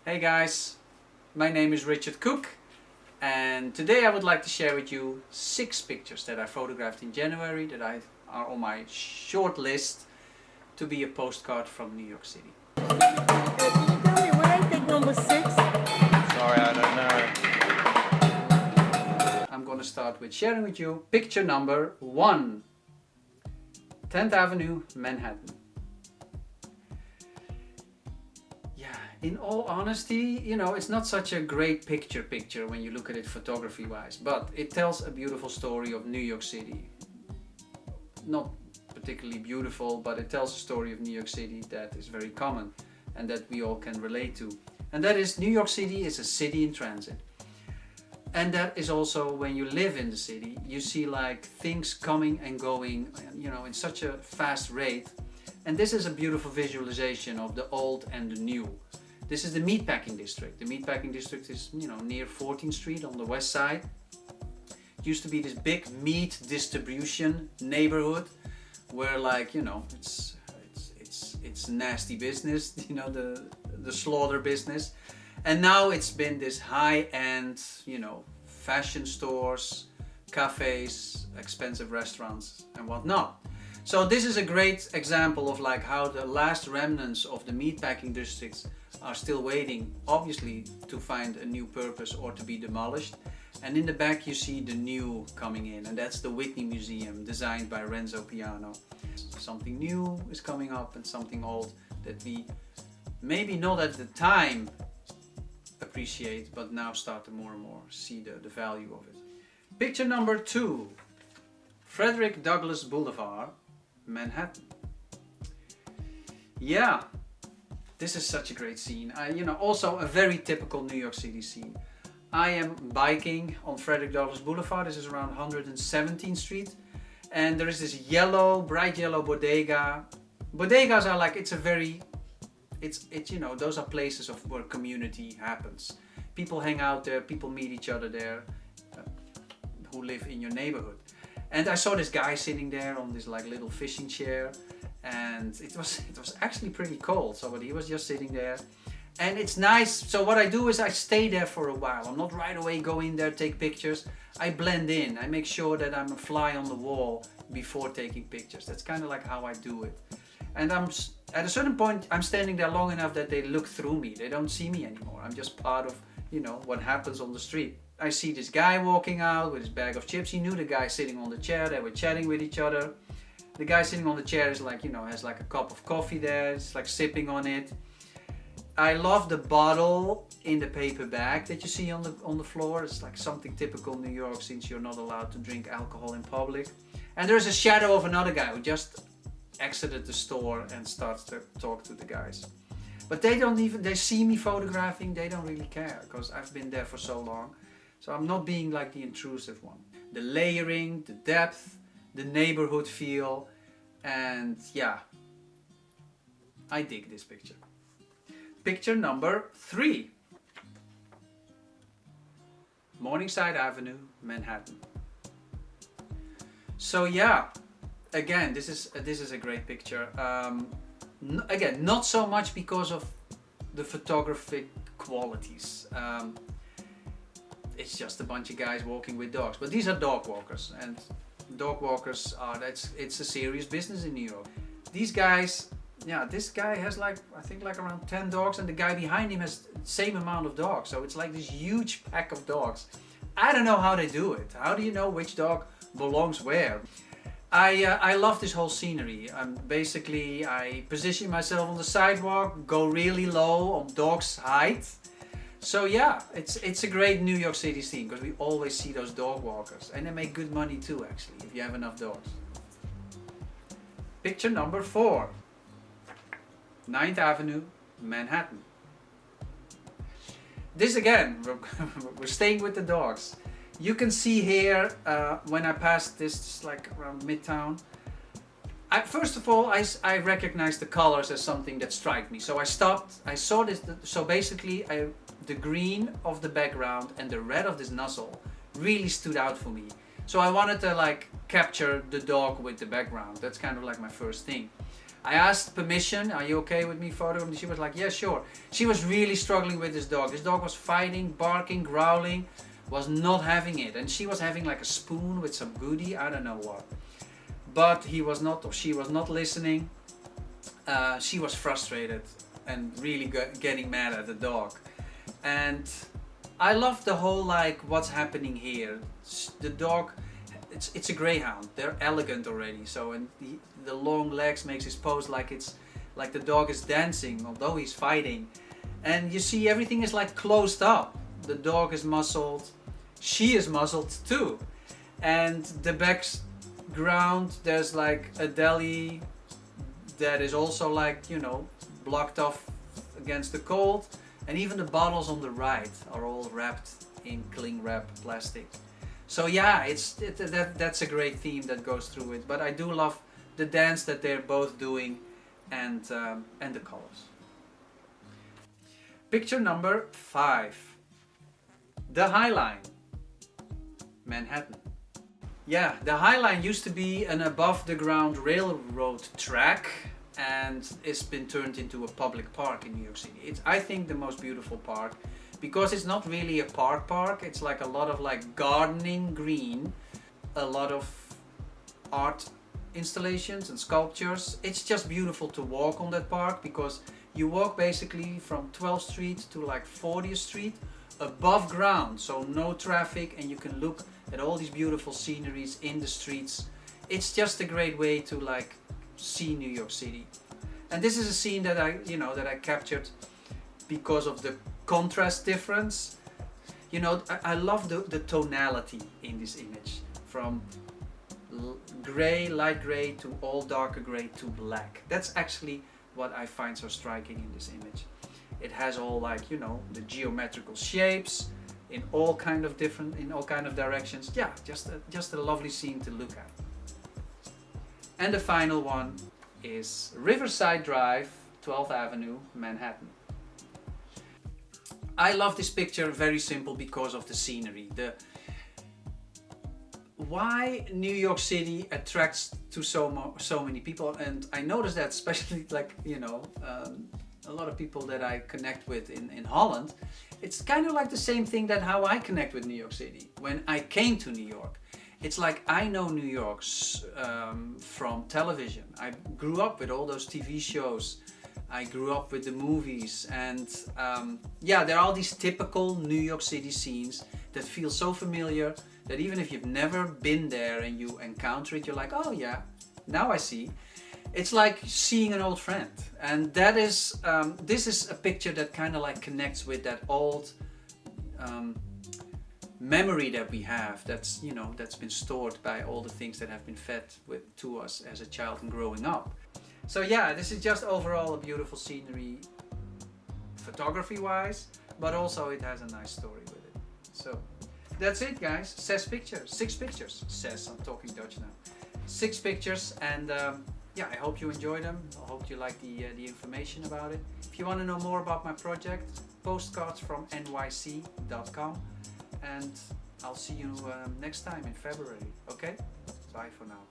Hey guys, my name is Richard Cook and today I would like to share with you 6 pictures that I photographed in January that are on my short list to be a postcard from New York City. Can you tell me what I think number 6? Sorry, I don't know. I'm gonna start with sharing with you picture number 1. 10th Avenue, Manhattan. In all honesty, it's not such a great picture when you look at it photography wise, but it tells a beautiful story of New York City. Not particularly beautiful, but it tells a story of New York City that is very common and that we all can relate to. And that is, New York City is a city in transit. And that is also, when you live in the city, you see like things coming and going, in such a fast rate. And this is a beautiful visualization of the old and the new. This is the meatpacking district. The meatpacking district is, near 14th Street on the west side. It used to be this big meat distribution neighborhood where, it's nasty business, the slaughter business. And now it's been this high-end, fashion stores, cafes, expensive restaurants and whatnot. So this is a great example of how the last remnants of the meatpacking districts are still waiting, obviously, to find a new purpose or to be demolished. And in the back you see the new coming in, and that's the Whitney Museum, designed by Renzo Piano. Something new is coming up and something old that we maybe not at the time appreciate, but now start to more and more see the value of it. Picture number 2, Frederick Douglass Boulevard, Manhattan. Yeah, this is such a great scene. Also a very typical New York City scene. I am biking on Frederick Douglass Boulevard. This is around 117th Street, and there is this bright yellow bodega. Bodegas are those are places where community happens. People hang out there, people meet each other there, who live in your neighborhood. And I saw this guy sitting there on this little fishing chair, and it was actually pretty cold, so he was just sitting there. And it's nice, so what I do is I stay there for a while. I'm not right away go in there, take pictures. I blend in, I make sure that I'm a fly on the wall before taking pictures. That's kind of how I do it. And at a certain point, I'm standing there long enough that they look through me. They don't see me anymore. I'm just part of, what happens on the street. I see this guy walking out with his bag of chips. He knew the guy sitting on the chair. They were chatting with each other. The guy sitting on the chair is has a cup of coffee there. It's sipping on it. I love the bottle in the paper bag that you see on the floor. It's something typical New York, since you're not allowed to drink alcohol in public. And there's a shadow of another guy who just exited the store and starts to talk to the guys. But they see me photographing, they don't really care, because I've been there for so long. So I'm not being the intrusive one. The layering, the depth, the neighborhood feel, and yeah, I dig this picture. Picture number 3. Morningside Avenue, Manhattan. So yeah, again, this is a great picture. Again, not so much because of the photographic qualities. It's just a bunch of guys walking with dogs, but these are dog walkers, and dog walkers it's a serious business in New York. These guys, this guy has I think around 10 dogs, and the guy behind him has the same amount of dogs. So it's this huge pack of dogs. I don't know how they do it. How do you know which dog belongs where? I love this whole scenery. I position myself on the sidewalk, go really low on dog's height. So yeah, it's a great New York City scene, because we always see those dog walkers, and they make good money too, actually, if you have enough dogs. Picture number 4, 9th Avenue, Manhattan. This again, we're staying with the dogs. You can see here, when I passed this, around Midtown, first of all, I recognized the colors as something that struck me. So I stopped, I saw this, so basically the green of the background and the red of this nozzle really stood out for me. So I wanted to capture the dog with the background. That's kind of my first thing. I asked permission, are you okay with me photographing? She was like, yeah, sure. She was really struggling with this dog. This dog was fighting, barking, growling, was not having it. And she was having like a spoon with some goodie, I don't know what. But he was not, or she was not listening. She was frustrated and really getting mad at the dog. And I love the whole like what's happening here. The dog, it's a greyhound. They're elegant already. So and the long legs makes his pose like it's like the dog is dancing, although he's fighting. And you see everything is like closed up. The dog is muscled. She is muzzled too. And the background, there's like a deli that is also like, you know, blocked off against the cold. And even the bottles on the right are all wrapped in cling wrap plastic. So yeah, that's a great theme that goes through it. But I do love the dance that they're both doing and the colors. Picture number 5. The High Line, Manhattan. Yeah, the High Line used to be an above the ground railroad track and it's been turned into a public park in New York City. It's, I think, the most beautiful park because it's not really a park. It's like a lot of like gardening green, a lot of art installations and sculptures. It's just beautiful to walk on that park because you walk basically from 12th Street to like 40th Street above ground, so no traffic, and you can look at all these beautiful sceneries in the streets. It's just a great way to like see New York City. And this is a scene that I captured because of the contrast difference. You know, I love the tonality in this image, from gray, light gray to all darker gray to black. That's actually what I find so striking in this image. It has all like, you know, the geometrical shapes in all kind of directions. Yeah, just a lovely scene to look at. And the final one is Riverside Drive, 12th Avenue, Manhattan. I love this picture, very simple, because of the scenery. Why New York City attracts to so many people, and I noticed that especially like, you know, a lot of people that I connect with in Holland. It's kind of like the same thing that how I connect with New York City. When I came to New York, it's like I know New York from television. I grew up with all those TV shows. I grew up with the movies, and yeah, there are all these typical New York City scenes that feel so familiar that even if you've never been there and you encounter it, you're like, oh yeah, now I see. It's like seeing an old friend, and that is this is a picture that kind of like connects with that old memory that we have. That's, you know, that's been stored by all the things that have been fed to us as a child and growing up. So yeah, this is just overall a beautiful scenery, photography wise, but also it has a nice story with it. So that's it, guys. 6 pictures. 6 pictures. Says, I'm talking Dutch now. 6 pictures, and yeah, I hope you enjoyed them. I hope you like the information about it. If you want to know more about my project, postcardsfromnyc.com, and I'll see you next time in February. Okay? Bye for now.